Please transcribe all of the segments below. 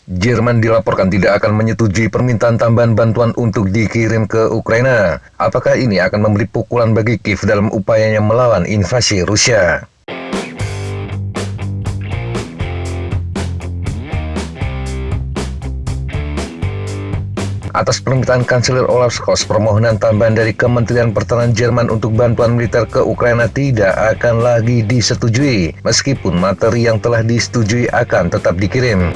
Jerman dilaporkan tidak akan menyetujui permintaan tambahan bantuan untuk dikirim ke Ukraina. Apakah ini akan memberi pukulan bagi Kiev dalam upayanya melawan invasi Rusia? Atas permintaan Kanselir Olaf Scholz, permohonan tambahan dari Kementerian Pertahanan Jerman untuk bantuan militer ke Ukraina tidak akan lagi disetujui, meskipun materi yang telah disetujui akan tetap dikirim.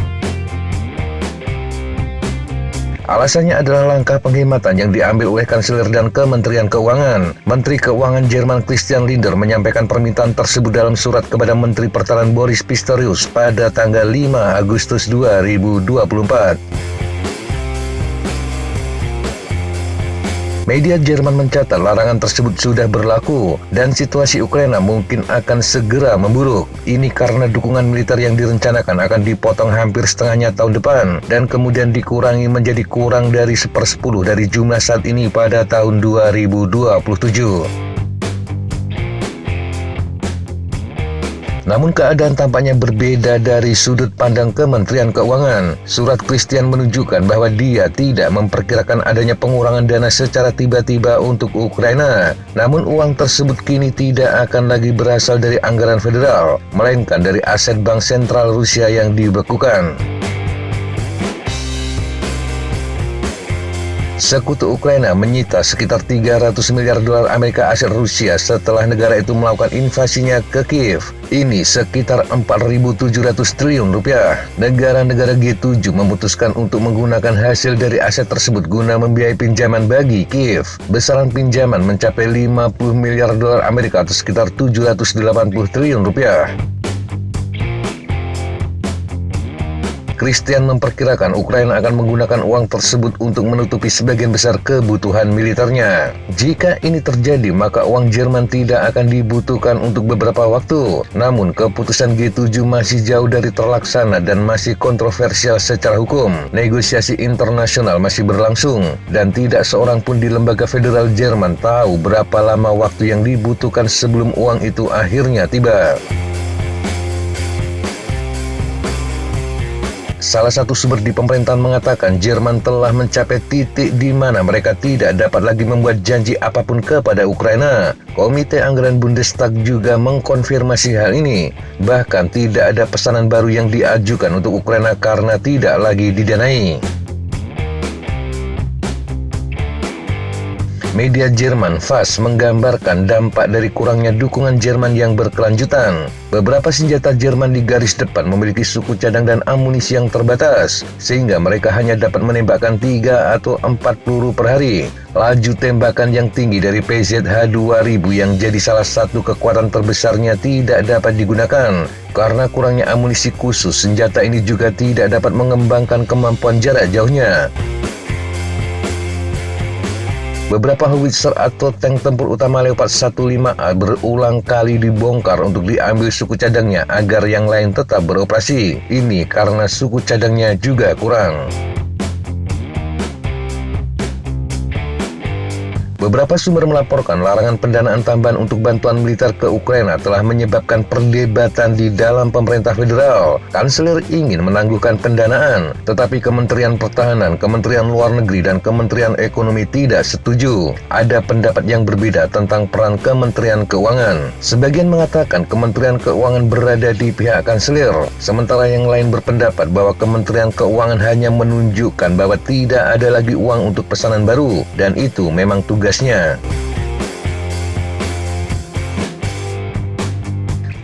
Alasannya adalah langkah penghematan yang diambil oleh Kanselir dan Kementerian Keuangan. Menteri Keuangan Jerman Christian Lindner menyampaikan permintaan tersebut dalam surat kepada Menteri Pertahanan Boris Pistorius pada tanggal 5 Agustus 2024. Media Jerman mencatat larangan tersebut sudah berlaku dan situasi Ukraina mungkin akan segera memburuk. Ini karena dukungan militer yang direncanakan akan dipotong hampir setengahnya tahun depan dan kemudian dikurangi menjadi kurang dari 1/10 dari jumlah saat ini pada tahun 2027. Namun keadaan tampaknya berbeda dari sudut pandang Kementerian Keuangan. Surat Christian menunjukkan bahwa dia tidak memperkirakan adanya pengurangan dana secara tiba-tiba untuk Ukraina. Namun uang tersebut kini tidak akan lagi berasal dari anggaran federal, melainkan dari aset bank sentral Rusia yang dibekukan. Sekutu Ukraina menyita sekitar 300 miliar dolar Amerika aset Rusia setelah negara itu melakukan invasinya ke Kiev. Ini sekitar 4.700 triliun rupiah. Negara-negara G7 memutuskan untuk menggunakan hasil dari aset tersebut guna membiayai pinjaman bagi Kiev. Besaran pinjaman mencapai 50 miliar dolar Amerika atau sekitar 780 triliun rupiah. Christian memperkirakan Ukraina akan menggunakan uang tersebut untuk menutupi sebagian besar kebutuhan militernya. Jika ini terjadi, maka uang Jerman tidak akan dibutuhkan untuk beberapa waktu. Namun, keputusan G7 masih jauh dari terlaksana dan masih kontroversial secara hukum. Negosiasi internasional masih berlangsung, dan tidak seorang pun di lembaga federal Jerman tahu berapa lama waktu yang dibutuhkan sebelum uang itu akhirnya tiba. Salah satu sumber di pemerintahan mengatakan Jerman telah mencapai titik di mana mereka tidak dapat lagi membuat janji apapun kepada Ukraina. Komite Anggaran Bundestag juga mengkonfirmasi hal ini. Bahkan tidak ada pesanan baru yang diajukan untuk Ukraina karena tidak lagi didanai. Media Jerman FAS menggambarkan dampak dari kurangnya dukungan Jerman yang berkelanjutan. Beberapa senjata Jerman di garis depan memiliki suku cadang dan amunisi yang terbatas, sehingga mereka hanya dapat menembakkan 3 atau 4 peluru per hari. Laju tembakan yang tinggi dari PZH-2000 yang jadi salah satu kekuatan terbesarnya tidak dapat digunakan. Karena kurangnya amunisi khusus, senjata ini juga tidak dapat mengembangkan kemampuan jarak jauhnya. Beberapa howitzer atau tank tempur utama Leopard 15A berulang kali dibongkar untuk diambil suku cadangnya agar yang lain tetap beroperasi. Ini karena suku cadangnya juga kurang. Beberapa sumber melaporkan larangan pendanaan tambahan untuk bantuan militer ke Ukraina telah menyebabkan perdebatan di dalam pemerintah federal. Kanselir ingin menangguhkan pendanaan, tetapi Kementerian Pertahanan, Kementerian Luar Negeri, dan Kementerian Ekonomi tidak setuju. Ada pendapat yang berbeda tentang peran Kementerian Keuangan. Sebagian mengatakan Kementerian Keuangan berada di pihak Kanselir, sementara yang lain berpendapat bahwa Kementerian Keuangan hanya menunjukkan bahwa tidak ada lagi uang untuk pesanan baru, dan itu memang tugasnya.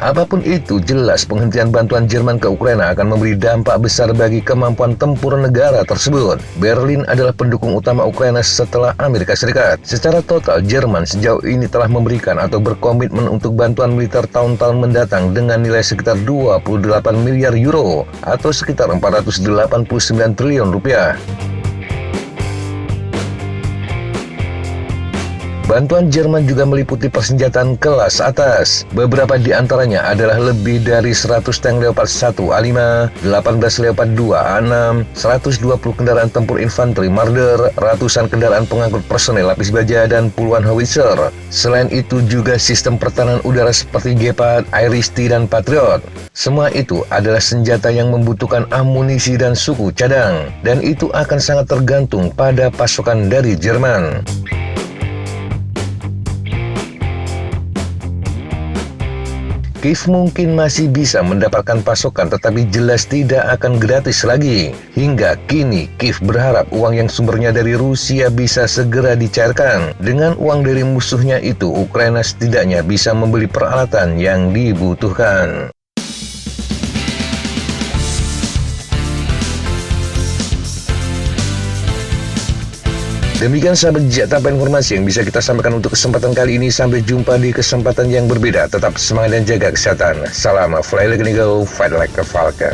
Apapun itu, jelas penghentian bantuan Jerman ke Ukraina akan memberi dampak besar bagi kemampuan tempur negara tersebut. Berlin adalah pendukung utama Ukraina setelah Amerika Serikat. Secara total, Jerman sejauh ini telah memberikan atau berkomitmen untuk bantuan militer tahun-tahun mendatang dengan nilai sekitar 28 miliar euro atau sekitar 489 triliun rupiah. Bantuan Jerman juga meliputi persenjataan kelas atas. Beberapa di antaranya adalah lebih dari 100 tank Leopard 1 A5, 18 Leopard 2 A6, 120 kendaraan tempur infanteri Marder, ratusan kendaraan pengangkut personel lapis baja, dan puluhan howitzer. Selain itu juga sistem pertahanan udara seperti Gepard, Iris-T, dan Patriot. Semua itu adalah senjata yang membutuhkan amunisi dan suku cadang, dan itu akan sangat tergantung pada pasokan dari Jerman. Kiev mungkin masih bisa mendapatkan pasokan, tetapi jelas tidak akan gratis lagi. Hingga kini Kiev berharap uang yang sumbernya dari Rusia bisa segera dicairkan. Dengan uang dari musuhnya itu, Ukraina setidaknya bisa membeli peralatan yang dibutuhkan. Demikian sahabat jejak tanpa informasi yang bisa kita sampaikan untuk kesempatan kali ini. Sampai jumpa di kesempatan yang berbeda. Tetap semangat dan jaga kesehatan. Salam fly like an eagle, fight like a falcon.